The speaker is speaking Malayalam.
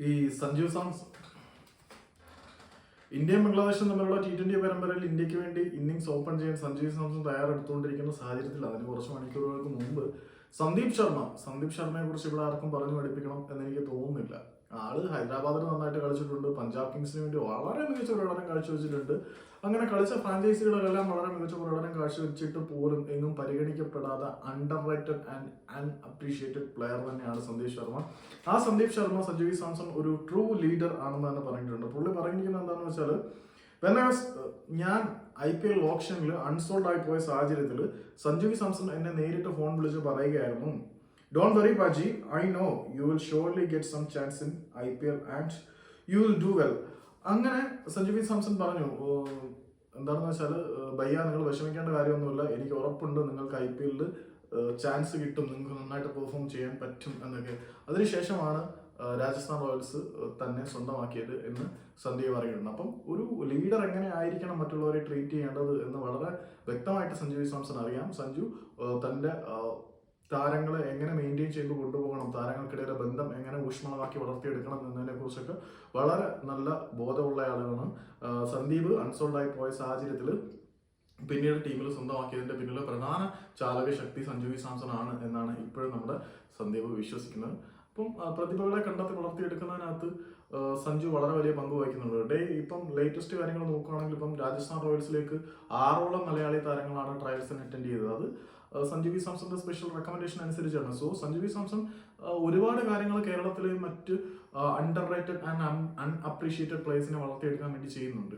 ഈ സഞ്ജു സാംസൺ ഇന്ത്യയും ബംഗ്ലാദേശും തമ്മിലുള്ള T20 പരമ്പരയിൽ ഇന്ത്യക്ക് വേണ്ടി ഇന്നിംഗ്സ് ഓപ്പൺ ചെയ്യാൻ സഞ്ജു സാംസൺ തയ്യാറെടുത്തുകൊണ്ടിരിക്കുന്ന സാഹചര്യത്തിൽ അതിന് കുറച്ച് മണിക്കൂറുകൾക്ക് മുമ്പ് സന്ദീപ് ശർമ്മയെ കുറിച്ച് ഇവിടെ ആർക്കും പറഞ്ഞു പഠിപ്പിക്കണം എന്നെനിക്ക് തോന്നുന്നില്ല. ആള് ഹൈദരാബാദിൽ നന്നായിട്ട് കളിച്ചിട്ടുണ്ട്, പഞ്ചാബ് കിങ്സിന് വേണ്ടി വളരെ മികച്ച പ്രകടനം കാഴ്ചവെച്ചിട്ടുണ്ട്. അങ്ങനെ കളിച്ച ഫ്രാഞ്ചൈസികളെല്ലാം വളരെ മികച്ച പ്രകടനം കാഴ്ചവെച്ചിട്ട് പോലും എങ്ങും പരിഗണിക്കപ്പെടാത്ത underrated and unappreciated player തന്നെയാണ് സന്ദീപ് ശർമ്മ. ആ സന്ദീപ് ശർമ്മ സഞ്ജു സാംസൺ ഒരു ട്രൂ ലീഡർ ആണെന്ന് തന്നെ പറഞ്ഞിട്ടുണ്ട്. പുള്ളി പറഞ്ഞിരിക്കുന്നത് എന്താണെന്ന് വെച്ചാൽ, ഞാൻ IPL ഓപ്ഷനിൽ അൺസോൾഡ് ആയി പോയ സാഹചര്യത്തിൽ സഞ്ജു സാംസൺ എന്നെ നേരിട്ട് ഫോൺ വിളിച്ച് പറയുകയായിരുന്നു, "Don't worry, Paji. I know you will surely get some chance in IPL and you will do well." അങ്ങനെ സഞ്ജു സാംസൺ പറഞ്ഞു, എന്താണെന്ന് വെച്ചാൽ, ഭയ്യ നിങ്ങൾ വിഷമിക്കേണ്ട കാര്യമൊന്നുമില്ല, എനിക്ക് ഉറപ്പുണ്ട് നിങ്ങൾക്ക് IPL ചാൻസ് കിട്ടും, നിങ്ങൾക്ക് നന്നായിട്ട് പെർഫോം ചെയ്യാൻ പറ്റും എന്നൊക്കെ. അതിനുശേഷമാണ് രാജസ്ഥാൻ റോയൽസ് തന്നെ സ്വന്തമാക്കിയത് എന്ന് സന്ദീപ് പറയുന്നുണ്ട്. അപ്പം ഒരു ലീഡർ എങ്ങനെ ആയിരിക്കണം മറ്റുള്ളവരെ ട്രീറ്റ് ചെയ്യേണ്ടത് എന്ന് വളരെ വ്യക്തമായിട്ട് സഞ്ജു സാംസൺ അറിയാം. സഞ്ജു തൻ്റെ താരങ്ങളെ എങ്ങനെ മെയിൻറ്റെയിൻ ചെയ്ത് കൊണ്ടുപോകണം, താരങ്ങൾക്കിടയിലെ ബന്ധം എങ്ങനെ ഊഷ്മളമാക്കി വളർത്തിയെടുക്കണം എന്നതിനെ കുറിച്ചൊക്കെ വളരെ നല്ല ബോധമുള്ള ആളാണ്. സന്ദീപ് അൺസോൾഡ് ആയി പോയ സാഹചര്യത്തിൽ പിന്നീട് ടീമിൽ സ്വന്തമാക്കിയതിന്റെ പിന്നിലെ പ്രധാന ചാലക ശക്തി സഞ്ജു സാംസൺ ആണ് എന്നാണ് ഇപ്പോഴും നമ്മുടെ സന്ദീപ് വിശ്വസിക്കുന്നത്. അപ്പം പ്രതിഭകളെ കണ്ടെത്തി വളർത്തിയെടുക്കുന്നതിനകത്ത് സഞ്ജു വളരെ വലിയ പങ്ക് വഹിക്കുന്നുണ്ട്. ഇപ്പം ലേറ്റസ്റ്റ് കാര്യങ്ങൾ നോക്കുകയാണെങ്കിൽ ഇപ്പം രാജസ്ഥാൻ റോയൽസിലേക്ക് 6ഓളം മലയാളി താരങ്ങളാണ് ട്രയൽസിന് അറ്റൻഡ് ചെയ്തത്. അത് സഞ്ജു സാംസന്റെ സ്പെഷ്യൽ റെക്കമെൻഡേഷൻ അനുസരിച്ചാണ്. സോ സഞ്ജു സാംസൺ ഒരുപാട് കാര്യങ്ങൾ കേരളത്തിലെ മറ്റ് അണ്ടർ റേറ്റഡ് ആൻഡ് അൺഅപ്രീഷിയേറ്റഡ് പ്ലേയേഴ്സിനെ വളർത്തിയെടുക്കാൻ വേണ്ടി ചെയ്യുന്നുണ്ട്.